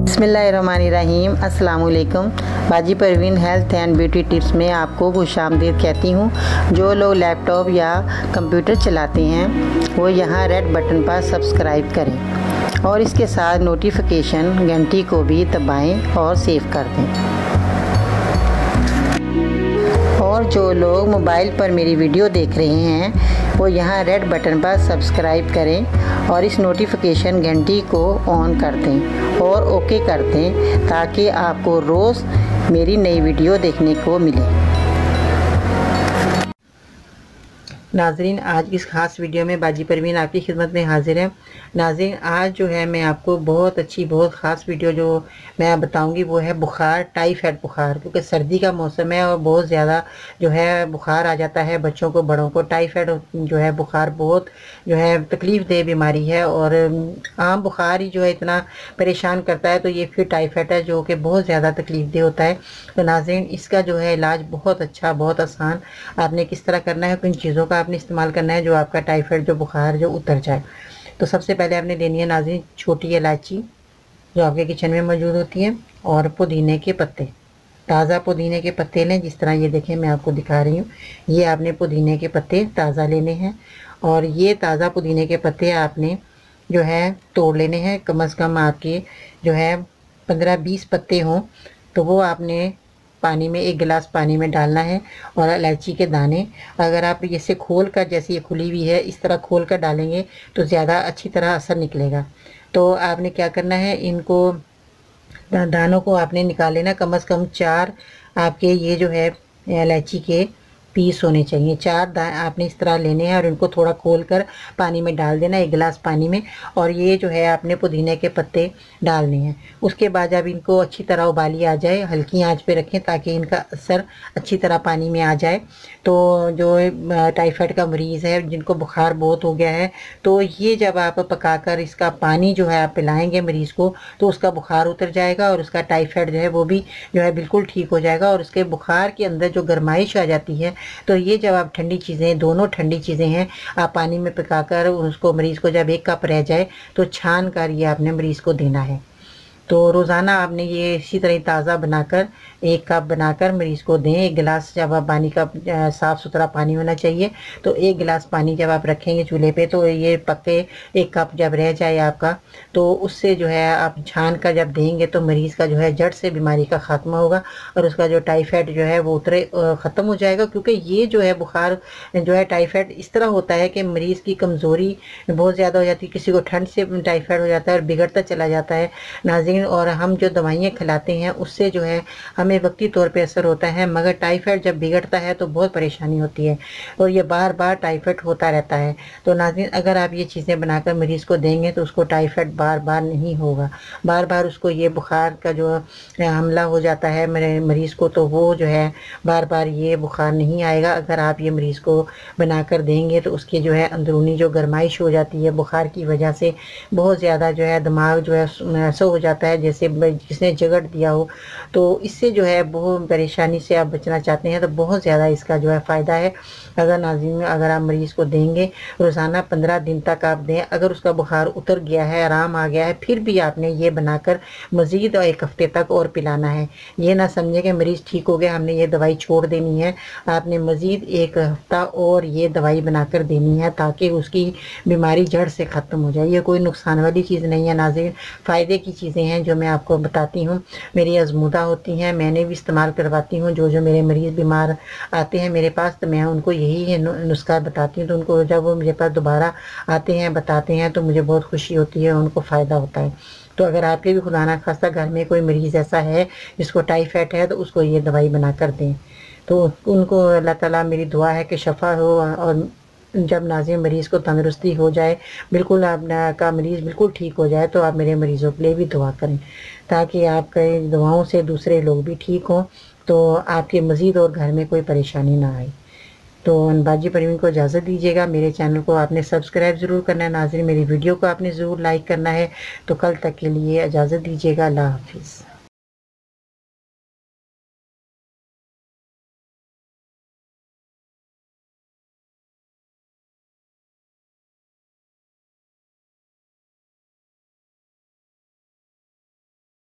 बिस्मिल्लाहिर्रहमानिर्रहीम। अस्सलाम वालेकुम। बाजी Parveen health and beauty tips में आपको खुशामदीद कहती हूँ। जो लोग लैपटॉप या कंप्यूटर चलाते हैं वो यहाँ रेड बटन पर सब्सक्राइब करें और इसके साथ नोटिफिकेशन घंटी को भी दबाएं और सेव कर दें। और जो लोग मोबाइल पर मेरी वीडियो देख रहे हैं वो यहाँ रेड बटन पर सब्सक्राइब करें और इस नोटिफिकेशन घंटी को ऑन कर दें और ओके कर दें ताकि आपको रोज़ मेरी नई वीडियो देखने को मिले। नाज़रीन, आज इस ख़ास वीडियो में बाजी परवीन आपकी खिदमत में हाजिर है। नाज़रीन, आज जो है मैं आपको बहुत अच्छी बहुत ख़ास वीडियो जो मैं बताऊंगी वो है बुखार, टाइफाइड बुखार, क्योंकि सर्दी का मौसम है और बहुत ज़्यादा जो है बुखार आ जाता है बच्चों को, बड़ों को। टाइफाइड जो है बुखार बहुत जो है तकलीफ़ दे बीमारी है और आम बुखार ही जो है इतना परेशान करता है, तो ये फिर टाइफाइड है जो कि बहुत ज़्यादा तकलीफ़ दे होता है। तो नाज़रीन, इसका जो है इलाज बहुत अच्छा, बहुत आसान। आपने किस तरह करना है, किन चीज़ों का आपने इस्तेमाल करना है जो आपका टाइफाइड जो बुखार जो उतर जाए। तो सबसे पहले आपने लेनी है नाज़रीन छोटी इलायची जो आपके किचन में मौजूद होती है, और पुदीने के पत्ते, ताज़ा पुदीने के पत्ते लें। जिस तरह ये देखें मैं आपको दिखा रही हूँ, ये आपने पुदीने के पत्ते ताज़ा लेने हैं और ये ताज़ा पुदीने के पत्ते आपने जो है तोड़ लेने हैं। कम से कम आपके जो है 15-20 पत्ते हों तो वो आपने पानी में, 1 गिलास पानी में डालना है। और इलायची के दाने अगर आप इसे खोल कर, जैसे ये खुली हुई है इस तरह खोल कर डालेंगे तो ज़्यादा अच्छी तरह असर निकलेगा। तो आपने क्या करना है, इनको दानों को आपने निकाल लेना। कम से कम 4 आपके ये जो है इलायची के पीस होने चाहिए। 4 आपने इस तरह लेने हैं और इनको थोड़ा खोल कर पानी में डाल देना, 1 गिलास पानी में। और ये जो है आपने पुदीने के पत्ते डालने हैं। उसके बाद जब इनको अच्छी तरह उबाली आ जाए, हल्की आंच पे रखें ताकि इनका असर अच्छी तरह पानी में आ जाए। तो जो टाइफाइड का मरीज़ है जिनको बुखार बहुत हो गया है, तो ये जब आप पकाकर इसका पानी जो है आप पिलाएंगे मरीज़ को तो उसका बुखार उतर जाएगा और उसका टाइफाइड जो है वो भी जो है बिल्कुल ठीक हो जाएगा। और उसके बुखार के अंदर जो गर्माइश आ जाती है, तो ये जब आप ठंडी चीज़ें, दोनों ठंडी चीज़ें हैं, आप पानी में पकाकर उसको मरीज़ को जब 1 कप रह जाए तो छान कर ये आपने मरीज़ को देना है। तो रोज़ाना आपने ये इसी तरह ताज़ा बनाकर 1 कप बनाकर मरीज़ को दें। 1 गिलास जब आप पानी का साफ़ सुथरा पानी होना चाहिए, तो 1 गिलास पानी जब आप रखेंगे चूल्हे पे तो ये पक्के 1 कप जब रह जाए आपका, तो उससे जो है आप छान कर जब देंगे तो मरीज़ का जो है जड़ से बीमारी का ख़ात्मा होगा और उसका जो टाइफाइड जो है वो उतरे ख़त्म हो जाएगा। क्योंकि ये जो है बुखार जो है टाइफाइड इस तरह होता है कि मरीज़ की कमज़ोरी बहुत ज़्यादा हो जाती है, किसी को ठंड से टाइफाइड हो जाता है और बिगड़ता चला जाता है नाज़रीन। और हम जो दवाइयाँ खिलाते हैं उससे जो है हमें वक्ती तौर पे असर होता है, मगर टाइफाइड जब बिगड़ता है तो बहुत परेशानी होती है और ये बार बार टाइफाइड होता रहता है। तो नाज़रीन, अगर आप ये चीज़ें बनाकर मरीज़ को देंगे तो उसको टाइफाइड बार बार नहीं होगा। बार बार उसको ये बुखार का जो हमला हो जाता है मेरे मरीज़ को, तो वो जो है बार बार ये बुखार नहीं आएगा। अगर आप ये मरीज़ को बनाकर देंगे तो उसकी जो है अंदरूनी जो गर्माइश हो जाती है बुखार की वजह से, बहुत ज़्यादा जो है दिमाग जो है ऐसा हो जाता है जैसे जिसने जगड़ दिया हो। तो इससे जो है बहुत परेशानी से आप बचना चाहते हैं तो बहुत ज़्यादा इसका जो है फ़ायदा है। अगर नाज़रीन, अगर आप मरीज़ को देंगे रोज़ाना 15 दिन तक आप दें, अगर उसका बुखार उतर गया है, आराम आ गया है, फिर भी आपने ये बनाकर मज़ीद 1 हफ़्ते तक और पिलाना है। ये ना समझे कि मरीज़ ठीक हो गया हमने ये दवाई छोड़ देनी है, आपने मज़ीद 1 हफ़्ता और ये दवाई बनाकर देनी है ताकि उसकी बीमारी जड़ से ख़त्म हो जाए। ये कोई नुकसान वाली चीज़ नहीं है नाज़रीन, फ़ायदे की चीज़ें हैं जो मैं आपको बताती हूँ। मेरी आज़मूदा होती हैं, मैंने भी इस्तेमाल करवाती हूँ। जो मेरे मरीज़ बीमार आते हैं मेरे पास तो मैं उनको यही नुस्खा बताती हूँ, तो उनको जब वो मेरे पास दोबारा आते हैं बताते हैं तो मुझे बहुत खुशी होती है, उनको फ़ायदा होता है। तो अगर आपके भी खुदा ना खास्ता घर में कोई मरीज़ ऐसा है जिसको टाइफाइड है तो उसको ये दवाई बना कर दें। तो उनको अल्लाह ताला मेरी दुआ है कि शफ़ा हो और जब नाज़रीन मरीज़ को तंदुरुस्ती हो जाए, बिल्कुल आपका मरीज़ बिल्कुल ठीक हो जाए, तो आप मेरे मरीज़ों के लिए भी दुआ करें ताकि आपके दुआओं से दूसरे लोग भी ठीक हों, तो आपके मज़ीद और घर में कोई परेशानी ना आए। तो बाजी परवीन को इजाज़त दीजिएगा। मेरे चैनल को आपने सब्सक्राइब ज़रूर करना है नाज़रीन, मेरी वीडियो को आपने ज़रूर लाइक करना है। तो कल तक के लिए इजाज़त दीजिएगा। अल्लाह हाफ़िज़।